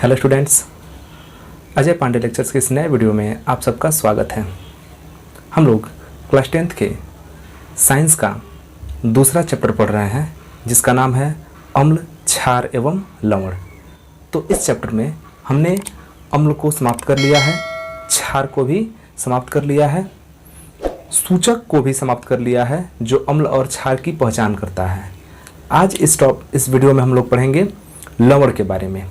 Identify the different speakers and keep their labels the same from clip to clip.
Speaker 1: Hello students, Ajay Pandey lectures के इस नए वीडियो में आप सबका स्वागत है। हम लोग क्लास 10th के साइंस का दूसरा चैप्टर पढ़ रहे हैं जिसका नाम है अम्ल, क्षार एवं लवण। तो इस चैप्टर में हमने अम्ल को समाप्त कर लिया है, क्षार को भी समाप्त कर लिया है, सूचक को भी समाप्त कर लिया है जो अम्ल और क्षार की पहचान करता है। आज इस वीडियो में हम लोग पढ़ेंगे लवण के बारे में।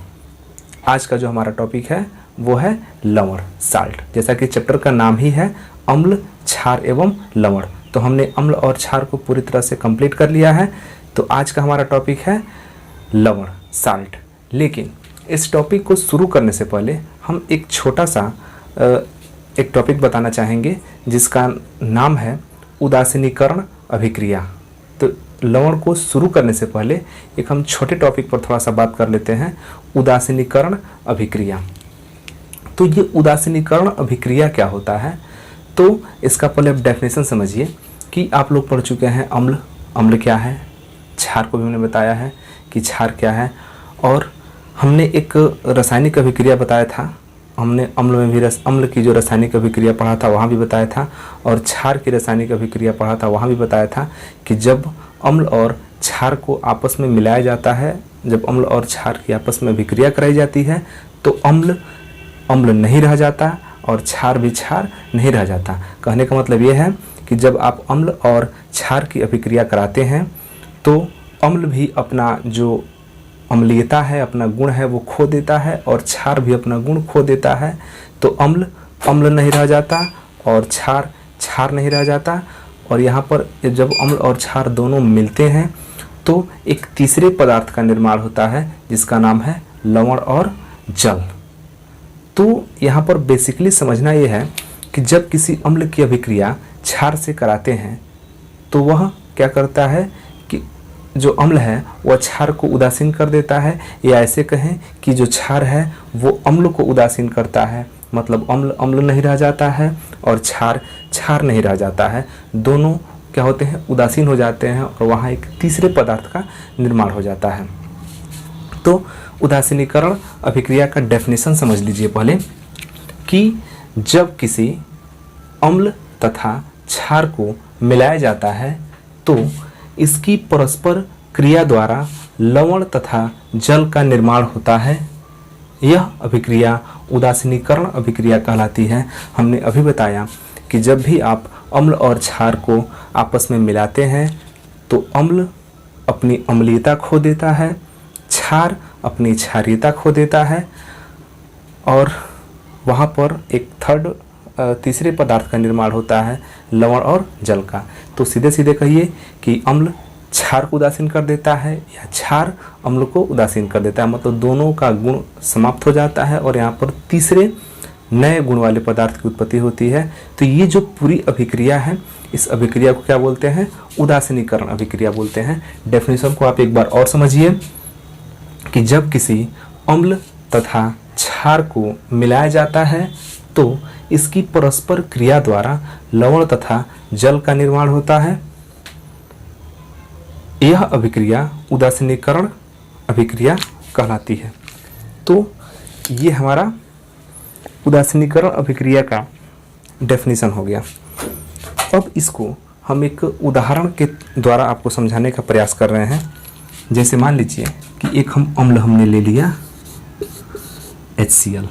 Speaker 1: आज का जो हमारा टॉपिक है वो है लवण, साल्ट। जैसा कि चैप्टर का नाम ही है अम्ल, क्षार एवं लवण, तो हमने अम्ल और क्षार को पूरी तरह से कंप्लीट कर लिया है। तो आज का हमारा टॉपिक है लवण, साल्ट। लेकिन इस टॉपिक को शुरू करने से पहले हम एक छोटा सा एक टॉपिक बताना चाहेंगे जिसका नाम है उदासीनीकरण अभिक्रिया। तो लवण को शुरू करने से पहले एक हम छोटे टॉपिक पर थोड़ा सा बात कर लेते हैं, उदासीनीकरण अभिक्रिया। तो ये उदासीनीकरण अभिक्रिया क्या होता है, तो इसका पहले आप डेफिनेशन समझिए कि आप लोग पढ़ चुके हैं अम्ल, अम्ल क्या है, क्षार को भी हमने बताया है कि क्षार क्या है, और हमने एक रासायनिक अभिक्रिया बताया था। हमने अम्ल में भी अम्ल की जो रासायनिक अभिक्रिया पढ़ा था वहाँ भी बताया था, और क्षार की रासायनिक अभिक्रिया पढ़ा था वहाँ भी बताया था कि जब अम्ल और क्षार को आपस में मिलाया जाता है, जब अम्ल और क्षार की आपस में अभिक्रिया कराई जाती है तो अम्ल अम्ल नहीं रह जाता और क्षार भी क्षार नहीं रह जाता। कहने का मतलब ये है कि जब आप अम्ल और क्षार की अभिक्रिया कराते हैं तो अम्ल भी अपना जो अम्लीयता है, अपना गुण है वो खो देता है, और क्षार भी अपना गुण खो देता है। तो अम्ल अम्ल नहीं रह जाता और क्षार क्षार नहीं रह जाता। और यहाँ पर जब अम्ल और क्षार दोनों मिलते हैं तो एक तीसरे पदार्थ का निर्माण होता है जिसका नाम है लवण और जल। तो यहाँ पर बेसिकली समझना ये है कि जब किसी अम्ल की अभिक्रिया क्षार से कराते हैं तो वह क्या करता है कि जो अम्ल है वह क्षार को उदासीन कर देता है, या ऐसे कहें कि जो क्षार है वो अम्ल को उदासीन करता है। मतलब अम्ल अम्ल नहीं रह जाता है और क्षार क्षार नहीं रह जाता है, दोनों क्या होते हैं, उदासीन हो जाते हैं, और वहाँ एक तीसरे पदार्थ का निर्माण हो जाता है। तो उदासीनीकरण अभिक्रिया का डेफिनेशन समझ लीजिए पहले कि जब किसी अम्ल तथा क्षार को मिलाया जाता है तो इसकी परस्पर क्रिया द्वारा लवण तथा जल का निर्माण होता है। यह अभिक्रिया उदासीनीकरण अभिक्रिया कहलाती है। हमने अभी बताया कि जब भी आप अम्ल और क्षार को आपस में मिलाते हैं तो अम्ल अपनी अम्लीयता खो देता है, क्षार अपनी क्षारीयता खो देता है, और वहाँ पर एक तीसरे पदार्थ का निर्माण होता है लवण और जल का। तो सीधे सीधे कहिए कि अम्ल क्षार को उदासीन कर देता है या क्षार अम्ल को उदासीन कर देता है, मतलब दोनों का गुण समाप्त हो जाता है और यहाँ पर तीसरे नए गुण वाले पदार्थ की उत्पत्ति होती है। तो ये जो पूरी अभिक्रिया है, इस अभिक्रिया को क्या बोलते हैं, उदासीनीकरण अभिक्रिया बोलते हैं। डेफिनेशन को आप एक बार और समझिए कि जब किसी अम्ल तथा क्षार को मिलाया जाता है तो इसकी परस्पर क्रिया द्वारा लवण तथा जल का निर्माण होता है। यह अभिक्रिया उदासीनीकरण अभिक्रिया कहलाती है। तो ये हमारा उदासीनीकरण अभिक्रिया का डेफिनेशन हो गया। अब इसको हम एक उदाहरण के द्वारा आपको समझाने का प्रयास कर रहे हैं। जैसे मान लीजिए कि एक अम्ल हमने ले लिया HCl,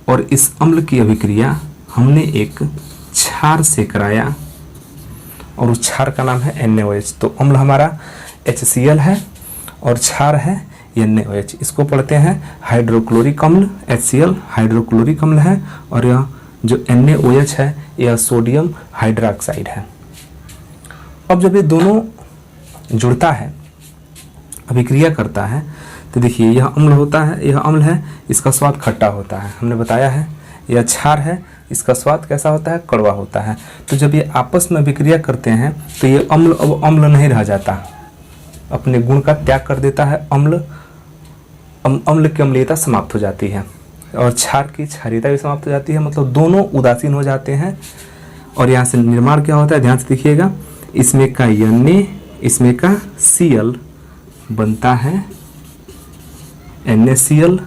Speaker 1: और इस अम्ल की अभिक्रिया हमने एक क्षार से कराया और उस क्षार का नाम है NaOH। तो अम्ल हमारा HCl है और क्षार है NaOH। इसको पढ़ते हैं हाइड्रोक्लोरिक अम्ल। HCl हाइड्रोक्लोरिक अम्ल है और यह जो NaOH है यह सोडियम हाइड्रोक्साइड है। अब जब ये दोनों जुड़ता है, अभिक्रिया करता है, तो देखिए यह अम्ल होता है, यह अम्ल है, इसका स्वाद खट्टा होता है, हमने बताया है। यह क्षार है, इसका स्वाद कैसा होता है, कड़वा होता है। तो जब ये आपस में अभिक्रिया करते हैं तो ये अम्ल अब अम्ल नहीं रह जाता, अपने गुण का त्याग कर देता है। अम्ल की अम्लीयता समाप्त हो जाती है और क्षार की क्षारीयता भी समाप्त हो जाती है, मतलब दोनों उदासीन हो जाते हैं। और यहाँ से निर्माण क्या होता है, ध्यान से देखिएगा, इसमें का Na, इसमें का Cl बनता है NaCl,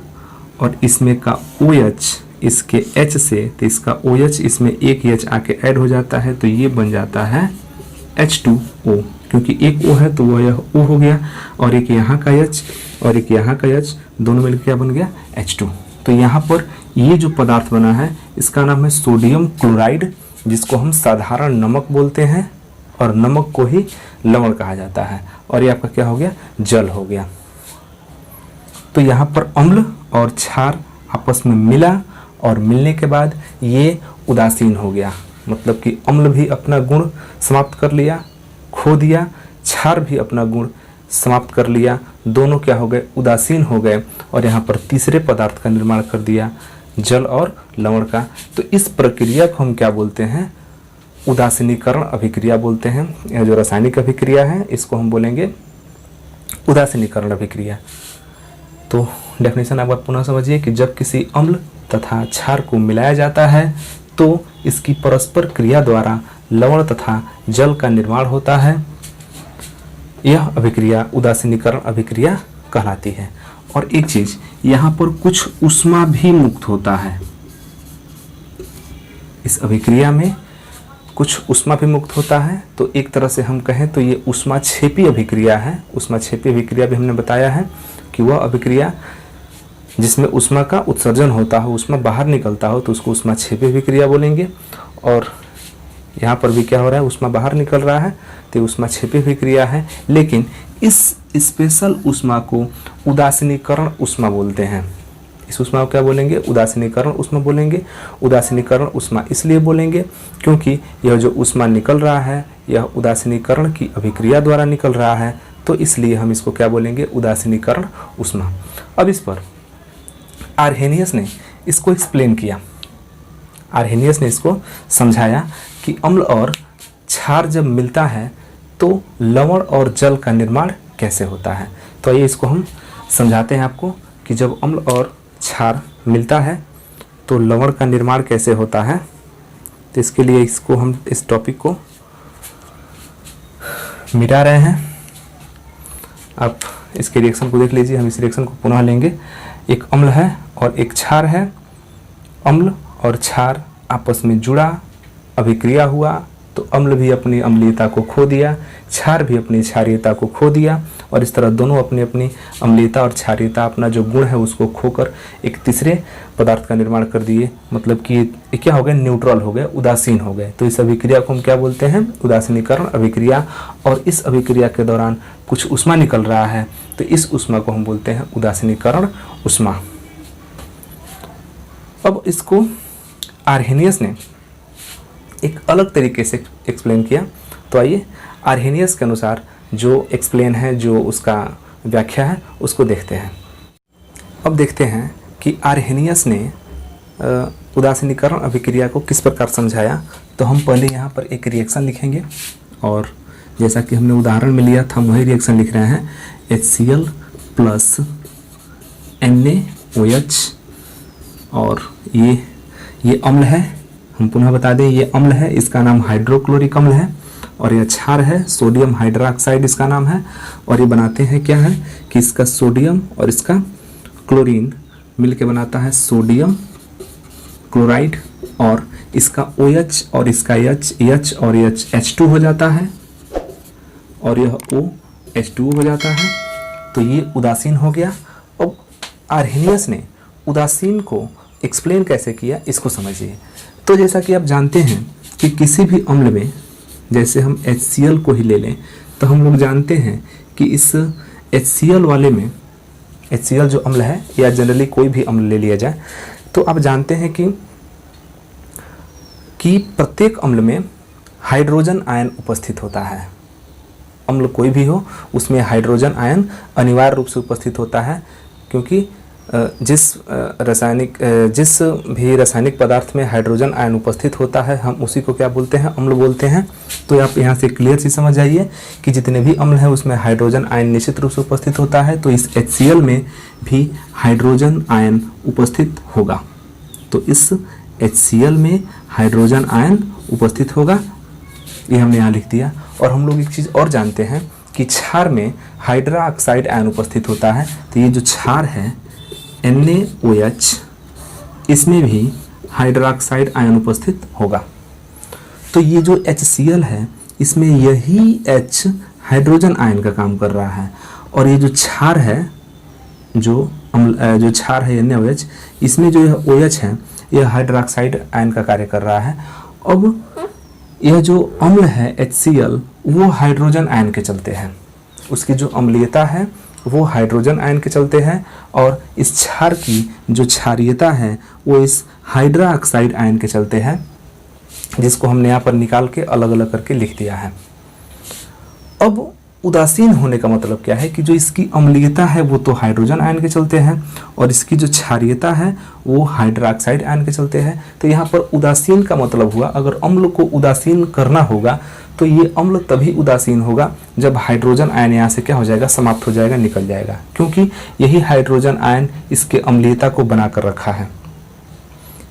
Speaker 1: और इसमें का OH इसके H से, तो इसका OH इसमें एक H आके ऐड हो जाता है, तो ये बन जाता है H2O, क्योंकि एक O है तो वो यह O हो गया, और एक यहाँ का H और एक यहाँ का H, दोनों मिलकर क्या बन गया H2। तो यहाँ पर ये जो पदार्थ बना है इसका नाम है सोडियम क्लोराइड, जिसको हम साधारण नमक बोलते हैं, और नमक को ही लवण कहा जाता है, और ये आपका क्या हो गया, जल हो गया। तो यहाँ पर अम्ल और क्षार आपस में मिला, और मिलने के बाद ये उदासीन हो गया, मतलब कि अम्ल भी अपना गुण समाप्त कर लिया, खो दिया, क्षार भी अपना गुण समाप्त कर लिया, दोनों क्या हो गए, उदासीन हो गए, और यहाँ पर तीसरे पदार्थ का निर्माण कर दिया, जल और लवण का। तो इस प्रक्रिया को हम क्या बोलते हैं, उदासीनीकरण अभिक्रिया बोलते हैं। यह जो रासायनिक अभिक्रिया है इसको हम बोलेंगे उदासीनीकरण अभिक्रिया। तो डेफिनेशन आप बात पुनः समझिए कि जब किसी अम्ल तथा क्षार को मिलाया जाता है तो इसकी परस्पर क्रिया द्वारा लवण तथा जल का निर्माण होता है। यह अभिक्रिया उदासीनीकरण अभिक्रिया कहलाती है। और एक चीज, यहाँ पर कुछ ऊष्मा भी मुक्त होता है, इस अभिक्रिया में कुछ ऊष्मा भी मुक्त होता है। तो एक तरह से हम कहें तो ये ऊष्माक्षेपी अभिक्रिया है। ऊष्माक्षेपी अभिक्रिया भी हमने बताया है कि वह अभिक्रिया जिसमें ऊष्मा का उत्सर्जन होता हो, ऊष्मा बाहर निकलता हो, तो उसको ऊष्माक्षेपी अभिक्रिया बोलेंगे। और यहाँ पर भी क्या हो रहा है, ऊष्मा बाहर निकल रहा है, तो ऊष्माक्षेपी अभिक्रिया है। लेकिन इस स्पेशल ऊष्मा को उदासीनीकरण ऊष्मा बोलते हैं। इस ऊष्मा को क्या बोलेंगे, उदासीनीकरण ऊष्मा बोलेंगे। उदासीनीकरण ऊष्मा इसलिए बोलेंगे क्योंकि यह जो ऊष्मा निकल रहा है यह उदासीनीकरण की अभिक्रिया द्वारा निकल रहा है, तो इसलिए हम इसको क्या बोलेंगे, उदासीनीकरण ऊष्मा। अब इस पर आर्हेनियस ने इसको एक्सप्लेन किया। आर्हेनियस ने इसको समझाया कि अम्ल और क्षार जब मिलता है तो लवण और जल का निर्माण कैसे होता है। तो ये इसको हम समझाते हैं आपको कि जब अम्ल और क्षार मिलता है तो लवण का निर्माण कैसे होता है। तो इसके लिए इसको हम इस टॉपिक को मिटा रहे हैं। आप इसके रिएक्शन को देख लीजिए, हम इस रिएक्शन को पुनः लेंगे। एक अम्ल है और एक क्षार है। अम्ल और क्षार आपस में जुड़ा, अभिक्रिया हुआ, तो अम्ल भी अपनी अम्लीयता को खो दिया, क्षार भी अपनी क्षारीयता को खो दिया, और इस तरह दोनों अपनी अपनी अम्लीयता और क्षारीयता, अपना जो गुण है उसको खोकर एक तीसरे पदार्थ का निर्माण कर दिए। मतलब कि ये क्या हो गए, न्यूट्रल हो गए, उदासीन हो गए। तो इस अभिक्रिया को हम क्या बोलते हैं, उदासीनीकरण अभिक्रिया। और इस अभिक्रिया के दौरान कुछ ऊष्मा निकल रहा है, तो इस ऊष्मा को हम बोलते हैं उदासीनीकरण ऊष्मा। अब इसको आर्हेनियस ने एक अलग तरीके से एक्सप्लेन किया। तो आइए आर्हेनियस के अनुसार जो एक्सप्लेन है, जो उसका व्याख्या है, उसको देखते हैं। अब देखते हैं कि आर्हेनियस ने उदासीनीकरण अभिक्रिया को किस प्रकार समझाया। तो हम पहले यहाँ पर एक रिएक्शन लिखेंगे, और जैसा कि हमने उदाहरण में लिया था हम वही रिएक्शन लिख रहे हैं। HCl प्लस NaOH, और ये अम्ल है। हम पुनः बता दें ये अम्ल है, इसका नाम हाइड्रोक्लोरिक अम्ल है, और यह क्षार है, सोडियम हाइड्रोक्साइड इसका नाम है। और ये बनाते हैं क्या है कि इसका सोडियम और इसका क्लोरीन मिलके बनाता है सोडियम क्लोराइड, और इसका OH और इसका H और H2 हो जाता है, और यह OH2 हो जाता है। तो ये उदासीन हो गया। अब आर्हेनियस ने उदासीन को एक्सप्लेन कैसे किया, इसको समझिए। तो जैसा कि आप जानते हैं कि किसी भी अम्ल में, जैसे हम HCl को ही ले लें, तो हम लोग जानते हैं कि इस HCl वाले में, HCl जो अम्ल है, या जनरली कोई भी अम्ल ले लिया जाए, तो आप जानते हैं कि प्रत्येक अम्ल में हाइड्रोजन आयन उपस्थित होता है। अम्ल कोई भी हो उसमें हाइड्रोजन आयन अनिवार्य रूप से उपस्थित होता है, क्योंकि जिस भी रासायनिक पदार्थ में हाइड्रोजन आयन उपस्थित होता है हम उसी को क्या बोलते हैं, अम्ल बोलते हैं। तो आप यहाँ से क्लियर सी समझ जाइए कि जितने भी अम्ल हैं उसमें हाइड्रोजन आयन निश्चित रूप से उपस्थित होता है। तो इस HCl में भी हाइड्रोजन आयन उपस्थित होगा। तो इस HCl में हाइड्रोजन आयन उपस्थित होगा, ये हमने यहाँ लिख दिया। और हम लोग एक चीज़ और जानते हैं कि क्षार में हाइड्रोक्साइड आयन उपस्थित होता है। तो ये जो क्षार है NaOH, इसमें भी हाइड्रोक्साइड आयन उपस्थित होगा। तो ये जो HCl है इसमें यही H हाइड्रोजन आयन का काम कर रहा है, और ये जो क्षार है, जो क्षार है NaOH, इसमें जो यह OH है यह हाइड्रोक्साइड आयन का कार्य कर रहा है। अब यह जो अम्ल है HCl वो हाइड्रोजन आयन के चलते हैं, उसकी जो अम्लीयता है वो हाइड्रोजन आयन के चलते हैं, और इस क्षार की जो क्षारीयता है वो इस हाइड्रोक्साइड आयन के चलते हैं, जिसको हमने यहाँ पर निकाल के अलग अलग करके लिख दिया है। अब उदासीन होने का मतलब क्या है कि जो इसकी अम्लीयता है वो तो हाइड्रोजन आयन के चलते हैं, और इसकी जो क्षारीयता है वो हाइड्रोक्साइड आयन के चलते हैं। तो यहाँ पर उदासीन का मतलब हुआ, अगर अम्ल को उदासीन करना होगा तो ये अम्ल तभी उदासीन होगा जब हाइड्रोजन आयन यहाँ से क्या हो जाएगा, समाप्त हो जाएगा, निकल जाएगा, क्योंकि यही हाइड्रोजन आयन इसके अम्लीयता को बना कर रखा है।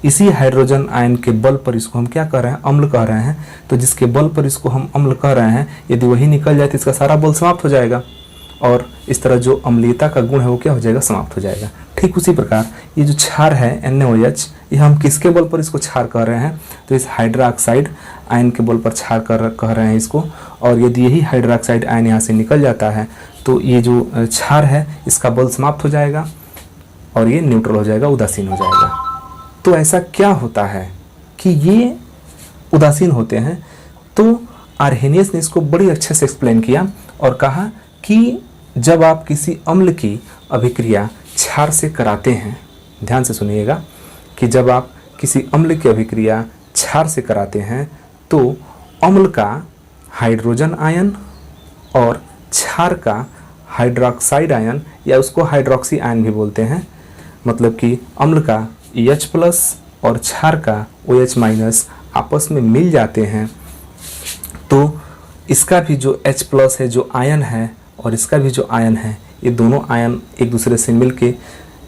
Speaker 1: इसी हाइड्रोजन आयन के बल पर इसको हम क्या कह रहे हैं, अम्ल कह रहे हैं। तो जिसके बल पर इसको हम अम्ल कह रहे हैं, यदि वही निकल जाए तो इसका सारा बल समाप्त हो जाएगा, और इस तरह जो अम्लीयता का गुण है वो क्या हो जाएगा, समाप्त हो जाएगा। ठीक उसी प्रकार ये जो क्षार है NaOH, ये हम किसके बल पर इसको क्षार कह रहे हैं, तो इस हाइड्रोक्साइड आयन के बल पर क्षार कह रहे हैं इसको। और यदि यही हाइड्रोक्साइड आयन यहाँ से निकल जाता है तो ये जो क्षार है इसका बल समाप्त हो जाएगा और ये न्यूट्रल हो जाएगा, उदासीन हो जाएगा। तो ऐसा क्या होता है कि ये उदासीन होते हैं? तो आर्हेनियस ने इसको बड़ी अच्छे से एक्सप्लेन किया और कहा कि जब आप किसी अम्ल की अभिक्रिया क्षार से कराते हैं, ध्यान से सुनिएगा, कि जब आप किसी अम्ल की अभिक्रिया क्षार से कराते हैं तो अम्ल का हाइड्रोजन आयन और क्षार का हाइड्रोक्साइड आयन, या उसको हाइड्रोक्सी आयन भी बोलते हैं, मतलब कि अम्ल का H+ और क्षार का OH- आपस में मिल जाते हैं। तो इसका भी जो H+ है, जो आयन है, और इसका भी जो आयन है, ये दोनों आयन एक दूसरे से मिलके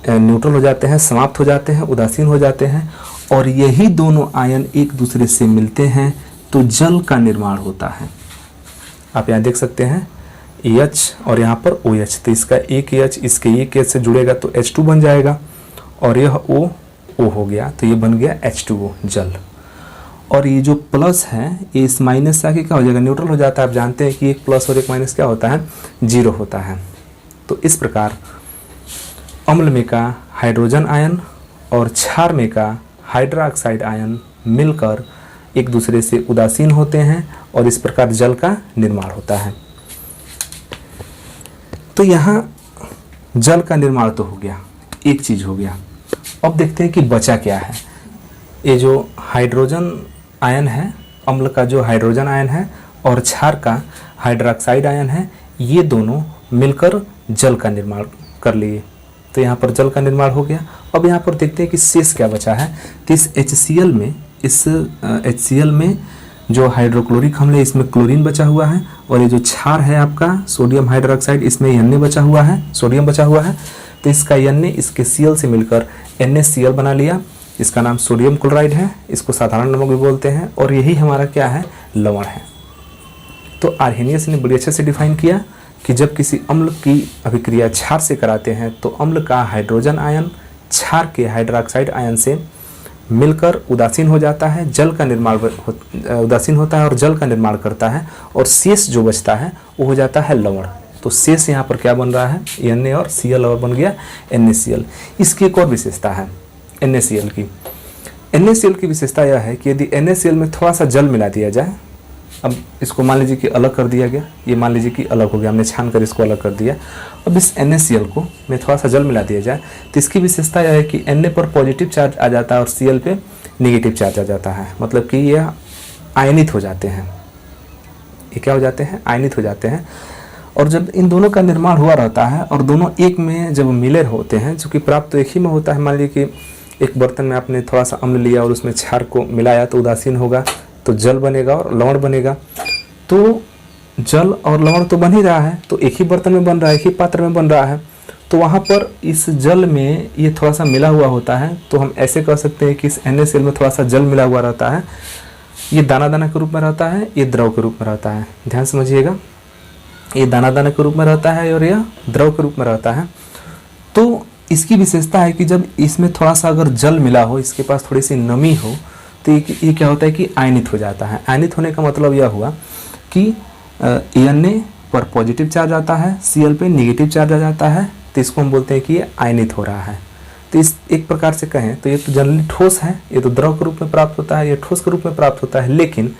Speaker 1: न्यूट्रल हो जाते हैं, समाप्त हो जाते हैं, उदासीन हो जाते हैं। और यही दोनों आयन एक दूसरे से मिलते हैं तो जल का निर्माण होता है। आप यहाँ देख सकते हैं H और यहाँ पर OH, तो इसका एक H इसके एक H से जुड़ेगा तो H2 बन जाएगा, और यह O हो गया तो ये बन गया H2O, जल। और ये जो प्लस है ये इस माइनस से आके क्या हो जाएगा, न्यूट्रल हो जाता है। आप जानते हैं कि एक प्लस और एक माइनस क्या होता है, 0 होता है। तो इस प्रकार अम्ल में का हाइड्रोजन आयन और क्षार में का हाइड्रोक्साइड आयन मिलकर एक दूसरे से उदासीन होते हैं और इस प्रकार जल का निर्माण होता है। तो यहाँ जल का निर्माण तो हो गया, एक चीज हो गया। अब देखते हैं कि बचा क्या है। ये जो हाइड्रोजन आयन है, अम्ल का जो हाइड्रोजन आयन है और क्षार का हाइड्रोक्साइड आयन है, ये दोनों मिलकर जल का निर्माण कर लिए। तो यहाँ पर जल का निर्माण हो गया। अब यहाँ पर देखते हैं कि शेष क्या बचा है। तो इस HCl में जो हाइड्रोक्लोरिक अम्ल है इसमें क्लोरीन बचा हुआ है, और ये जो क्षार है आपका सोडियम हाइड्रोक्साइड, इसमें Na बचा हुआ है, सोडियम बचा हुआ है। तो इसका Na इसके Cl से मिलकर NaCl बना लिया। इसका नाम सोडियम क्लोराइड है, इसको साधारण नमक भी बोलते हैं, और यही हमारा क्या है, लवण है। तो आर्हेनियस ने बड़ी अच्छे से डिफाइन किया कि जब किसी अम्ल की अभिक्रिया क्षार से कराते हैं तो अम्ल का हाइड्रोजन आयन क्षार के हाइड्रोक्साइड आयन से मिलकर उदासीन हो जाता है, जल का निर्माण उदासीन होता है और जल का निर्माण करता है, और शेष जो बचता है वो हो जाता है लवण। तो शेष यहाँ पर क्या बन रहा है, Na और Cl और बन गया NaCl। इसकी एक और विशेषता है NaCl की। NaCl की विशेषता यह है कि यदि NaCl में थोड़ा सा जल मिला दिया जाए, अब इसको मान लीजिए कि अलग कर दिया गया, ये मान लीजिए कि अलग हो गया, हमने छान कर इसको अलग कर दिया। अब इस NaCl को में थोड़ा सा जल मिला दिया जाए तो इसकी विशेषता यह है कि Na पर पॉजिटिव चार्ज आ जाता है और Cl पे नेगेटिव चार्ज आ जाता है, मतलब कि ये आयनित हो जाते हैं। ये क्या हो जाते हैं, आयनित हो जाते हैं। और जब इन दोनों का निर्माण हुआ रहता है और दोनों एक में जब मिले होते हैं, चूँकि प्राप्त तो एक ही में होता है, मान लीजिए कि एक बर्तन में आपने थोड़ा सा अम्ल लिया और उसमें क्षार को मिलाया तो उदासीन होगा, तो जल बनेगा और लवण बनेगा। तो जल और लवण तो बन ही रहा है, तो एक ही बर्तन में बन रहा है, एक ही पात्र में बन रहा है। तो वहाँ पर इस जल में ये थोड़ा सा मिला हुआ होता है, तो हम ऐसे कह सकते हैं कि इस NaCl में थोड़ा सा जल मिला हुआ रहता है। ये दाना दाना के रूप में रहता है, ये द्रव के रूप में रहता है। ध्यान समझिएगा, ये दाना दाना के रूप में रहता है और यह द्रव के रूप में रहता है। तो इसकी विशेषता है कि जब इसमें थोड़ा सा अगर जल मिला हो, इसके पास थोड़ी सी नमी हो, तो ये क्या होता है कि आयनित हो जाता है। आयनित होने का मतलब यह हुआ कि Na पर पॉजिटिव चार्ज आता है, Cl पे निगेटिव चार्ज आ जाता है, तो इसको हम बोलते हैं कि ये आयनित हो रहा है। तो इस एक प्रकार से कहें तो ये तो जनरली ठोस है, ये तो द्रव के रूप में प्राप्त होता है, ये ठोस के रूप में प्राप्त होता है, लेकिन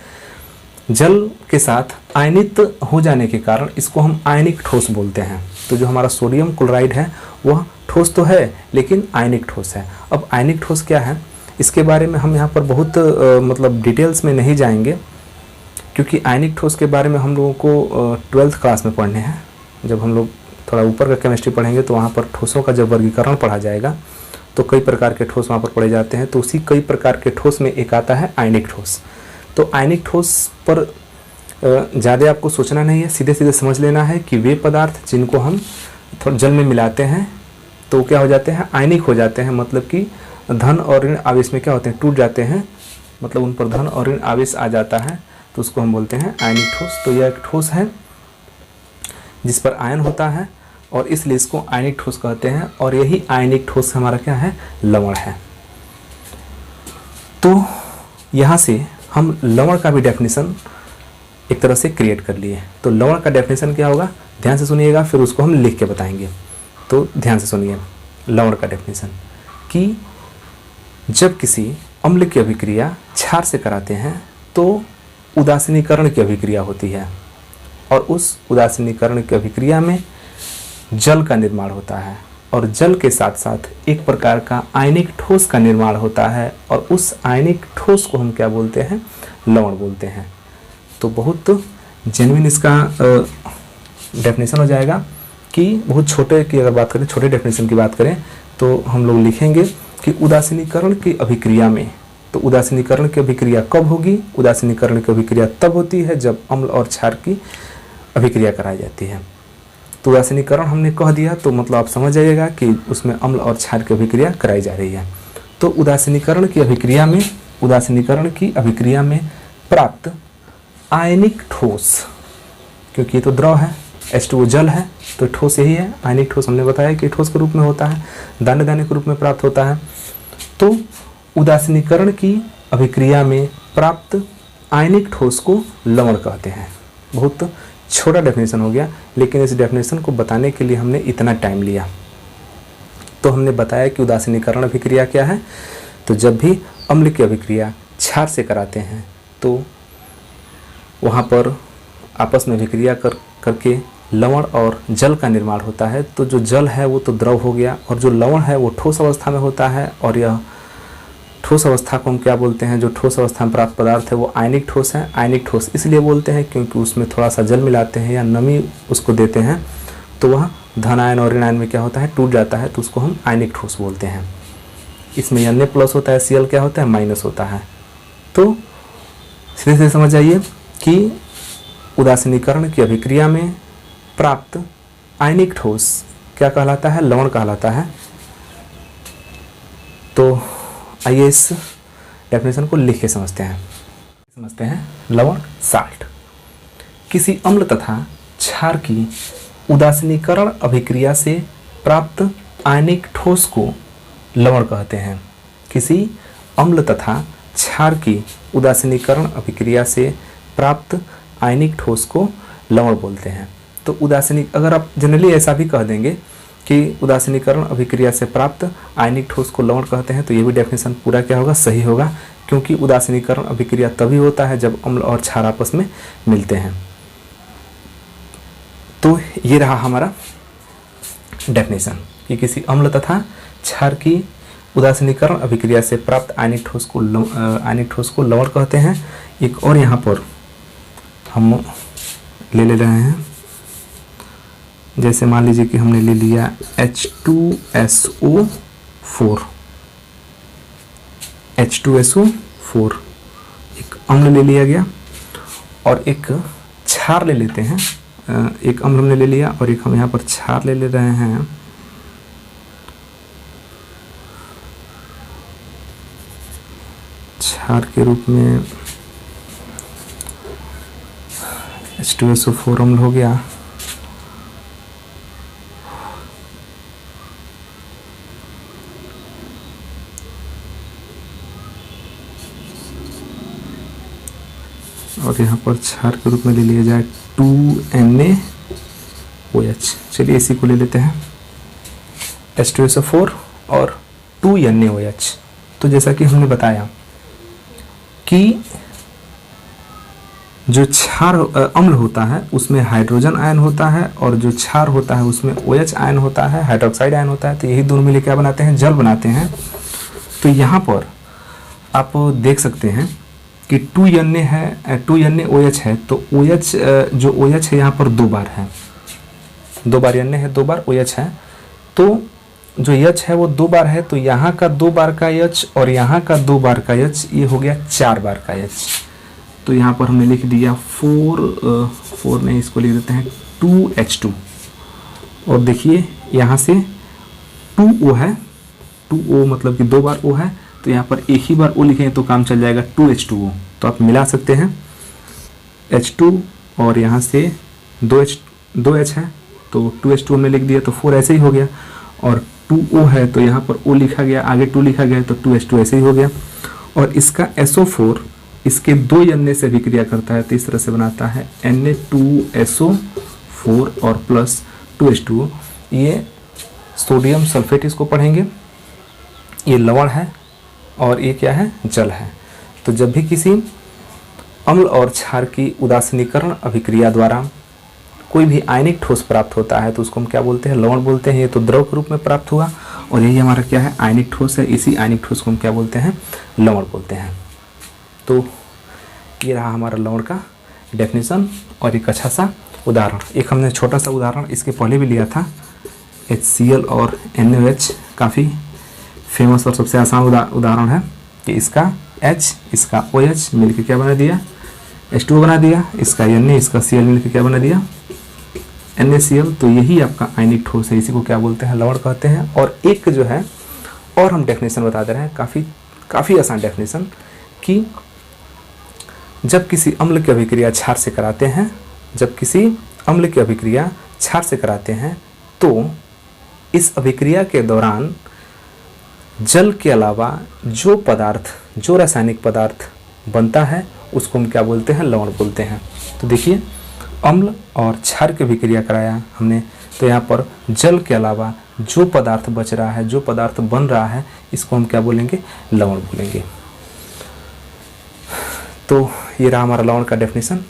Speaker 1: जल के साथ आयनित हो जाने के कारण इसको हम आयनिक ठोस बोलते हैं। तो जो हमारा सोडियम क्लोराइड है वह ठोस तो है लेकिन आयनिक ठोस है। अब आयनिक ठोस क्या है, इसके बारे में हम यहाँ पर बहुत मतलब डिटेल्स में नहीं जाएंगे, क्योंकि आयनिक ठोस के बारे में हम लोगों को 12th क्लास में पढ़ने हैं। जब हम लोग थोड़ा ऊपर का केमिस्ट्री पढ़ेंगे तो वहाँ पर ठोसों का जब वर्गीकरण पढ़ा जाएगा तो कई प्रकार के ठोस वहाँ पर पढ़े जाते हैं। तो उसी कई प्रकार के ठोस में एक आता है आयनिक ठोस। तो आयनिक ठोस पर ज़्यादा आपको सोचना नहीं है, सीधे सीधे समझ लेना है कि वे पदार्थ जिनको हम थोड़ा जल में मिलाते हैं तो क्या हो जाते हैं, आयनिक हो जाते हैं। मतलब कि धन और ऋण आवेश में क्या होते हैं, टूट जाते हैं, मतलब उन पर धन और ऋण आवेश आ जाता है, तो उसको हम बोलते हैं आयनिक ठोस। तो यह एक ठोस है जिस पर आयन होता है और इसलिए इसको आयनिक ठोस कहते हैं। और यही आयनिक ठोस हमारा क्या है, लवण है। तो यहाँ से हम लवण का भी डेफिनेशन एक तरह से क्रिएट कर लिए। तो लवण का डेफिनेशन क्या होगा, ध्यान से सुनिएगा, फिर उसको हम लिख के बताएंगे। तो ध्यान से सुनिए लवण का डेफिनेशन कि जब किसी अम्ल की अभिक्रिया क्षार से कराते हैं तो उदासीनीकरण की अभिक्रिया होती है और उस उदासीनीकरण की अभिक्रिया में जल का निर्माण होता है और जल के साथ साथ एक प्रकार का आयनिक ठोस का निर्माण होता है और उस आयनिक ठोस को हम क्या बोलते हैं, लवण बोलते हैं। तो बहुत जेन्युइन इसका डेफिनेशन हो जाएगा कि बहुत छोटे की अगर बात करें, छोटे डेफिनेशन की बात करें तो हम लोग लिखेंगे कि उदासीनीकरण की अभिक्रिया में, तो उदासीनीकरण की अभिक्रिया कब होगी, उदासीनीकरण की अभिक्रिया तब होती है जब अम्ल और क्षार की अभिक्रिया कराई जाती है। तो उदासीनीकरण हमने कह दिया तो मतलब आप समझ जाइएगा कि उसमें अम्ल और क्षार की अभिक्रिया कराई जा रही है। तो उदासीनीकरण की अभिक्रिया में प्राप्त आयनिक ठोस, क्योंकि ये तो द्रव है, H2O जल है, तो ठोस यही है। आयनिक ठोस हमने बताया कि ठोस के रूप में होता है, दाने दाने के रूप में प्राप्त होता है। तो उदासीनीकरण की अभिक्रिया में प्राप्त आयनिक ठोस को लवण कहते हैं। बहुत छोटा डेफिनेशन हो गया, लेकिन इस डेफिनेशन को बताने के लिए हमने इतना टाइम लिया। तो हमने बताया कि उदासीनीकरण अभिक्रिया क्या है। तो जब भी अम्ल की अभिक्रिया क्षार से कराते हैं तो वहाँ पर आपस में अभिक्रिया करके लवण और जल का निर्माण होता है। तो जो जल है वो तो द्रव हो गया और जो लवण है वो ठोस अवस्था में होता है। और यह ठोस अवस्था को हम क्या बोलते हैं, जो ठोस अवस्था में प्राप्त पदार्थ है वो आयनिक ठोस है। आयनिक ठोस इसलिए बोलते हैं क्योंकि उसमें थोड़ा सा जल मिलाते हैं या नमी उसको देते हैं, तो वह धन आयन और ऋण आयन में क्या होता है, टूट जाता है, तो उसको हम आयनिक ठोस बोलते हैं। इसमें Na प्लस होता है, Cl क्या होता है, माइनस होता है। तो सीधे से समझ जाइए कि उदासीनीकरण की अभिक्रिया में प्राप्त आयनिक ठोस क्या कहलाता है, लवण कहलाता है। तो आइए इस डेफिनेशन को लिख के समझते हैं। लवण साल्ट किसी अम्ल तथा क्षार की उदासीनीकरण अभिक्रिया से प्राप्त आयनिक ठोस को लवण कहते हैं। किसी अम्ल तथा क्षार की उदासीनीकरण अभिक्रिया से प्राप्त आयनिक ठोस को लवण बोलते हैं। तो अगर आप जनरली ऐसा भी कह देंगे कि उदासीनीकरण अभिक्रिया से प्राप्त आयनिक ठोस को लवण कहते हैं, तो ये भी डेफिनेशन पूरा क्या होगा, सही होगा, क्योंकि उदासीनीकरण अभिक्रिया तभी होता है जब अम्ल और क्षार आपस में मिलते हैं। तो ये रहा हमारा डेफिनेशन कि किसी अम्ल तथा क्षार की उदासीनीकरण अभिक्रिया से प्राप्त आयनिक ठोस को लवण कहते हैं। एक और यहाँ पर हम ले रहे हैं, जैसे मान लीजिए कि हमने ले लिया H2SO4 एक अम्ल ले लिया गया और एक क्षार ले लेते हैं। एक अम्ल हमने ले लिया और एक हम यहाँ पर क्षार ले रहे हैं। क्षार के रूप में H2SO4 अम्ल हो गया। और यहाँ पर क्षार के रूप में ले लिया जाए 2NaOH। चलिए इसी को ले लेते हैं H2SO4 और 2NaOH। तो जैसा कि हमने बताया कि जो क्षार अम्ल होता है उसमें हाइड्रोजन आयन होता है और जो क्षार होता है उसमें OH आयन होता है, हाइड्रोक्साइड आयन होता है। तो यही दोनों मिलकर क्या बनाते हैं, जल बनाते हैं। तो यहाँ पर आप देख सकते हैं कि 2NaOH है, तो OH जो OH है यहाँ पर 2 बार है, 2 बार Na है, 2 बार OH है। तो जो H है वो 2 बार है, तो यहाँ का 2 बार का H और यहाँ का 2 बार का H, ये हो गया 4 बार का H। तो यहाँ पर हमने लिख दिया 4 में इसको लिख देते हैं 2H2। और देखिए यहाँ से 2O है, 2O मतलब कि 2 बार O है, तो यहाँ पर एक ही बार O लिखेंगे तो काम चल जाएगा 2H2O। तो आप मिला सकते हैं H2 और यहाँ से 2H है तो 2H2 हमने लिख दिया, तो 4 ऐसे ही हो गया। और 2O है तो यहाँ पर O लिखा गया, आगे 2 लिखा गया, तो 2H2 ऐसे ही हो गया। और इसका SO4 इसके 2 Na से अभिक्रिया करता है, तो इस तरह से बनाता है Na2SO4 और प्लस 2H2O। ये सोडियम सल्फेट इसको पढ़ेंगे, ये लवण है और ये क्या है, जल है। तो जब भी किसी अम्ल और क्षार की उदासीनीकरण अभिक्रिया द्वारा कोई भी आयनिक ठोस प्राप्त होता है तो उसको हम क्या बोलते हैं, लवण बोलते हैं। ये तो द्रव के रूप में प्राप्त हुआ और यही हमारा क्या है, आयनिक ठोस है। इसी आयनिक ठोस को हम क्या बोलते हैं, लवण बोलते हैं। तो ये रहा हमारा लवण का डेफिनेशन और एक अच्छा सा उदाहरण। एक हमने छोटा सा उदाहरण इसके पहले भी लिया था, HCl और NaOH, काफ़ी फेमस और सबसे आसान उदाहरण है कि इसका H इसका OH मिलकर क्या बना दिया, H2O बना दिया, इसका Na इसका Cl मिलकर क्या बना दिया, NaCl। तो यही आपका आयनिक ठोस है, इसी को क्या बोलते हैं, लवण कहते हैं। और एक जो है और हम डेफिनेशन बता दे रहे हैं, काफ़ी आसान डेफिनेशन, कि जब किसी अम्ल की अभिक्रिया क्षार से कराते हैं, जब किसी अम्ल की अभिक्रिया क्षार से कराते हैं तो इस अभिक्रिया के दौरान जल के अलावा जो पदार्थ, जो रासायनिक पदार्थ बनता है उसको हम क्या बोलते हैं, लवण बोलते हैं। तो देखिए अम्ल और क्षार की अभिक्रिया कराया हमने, तो यहाँ पर जल के अलावा जो पदार्थ बच रहा है, जो पदार्थ बन रहा है, इसको हम क्या बोलेंगे, लवण बोलेंगे। तो ये रहा हमारा लवण का डेफिनेशन।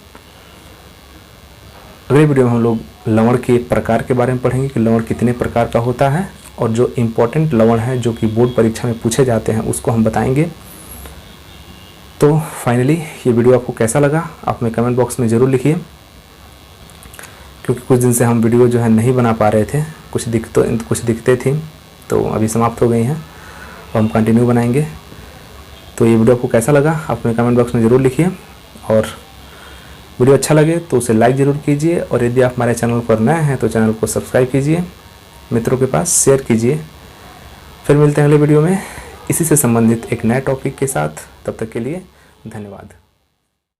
Speaker 1: अगले वीडियो में हम लोग लवण के प्रकार के बारे में पढ़ेंगे कि लवण कितने प्रकार का होता है और जो इम्पोर्टेंट लवण है जो कि बोर्ड परीक्षा में पूछे जाते हैं उसको हम बताएंगे। तो फाइनली ये वीडियो आपको कैसा लगा आप हमें कमेंट बॉक्स में ज़रूर लिखिए, क्योंकि कुछ दिन से हम वीडियो जो है नहीं बना पा रहे थे, कुछ दिक्कतें थी, तो अभी समाप्त हो गई हैं और हम कंटिन्यू बनाएंगे। तो ये वीडियो आपको कैसा लगा आप हमें कमेंट बॉक्स में ज़रूर लिखिए, और वीडियो अच्छा लगे तो उसे लाइक ज़रूर कीजिए, और यदि आप हमारे चैनल पर नए हैं तो चैनल को सब्सक्राइब कीजिए, मित्रों के पास शेयर कीजिए। फिर मिलते हैं अगले वीडियो में इसी से संबंधित एक नए टॉपिक के साथ। तब तक के लिए धन्यवाद।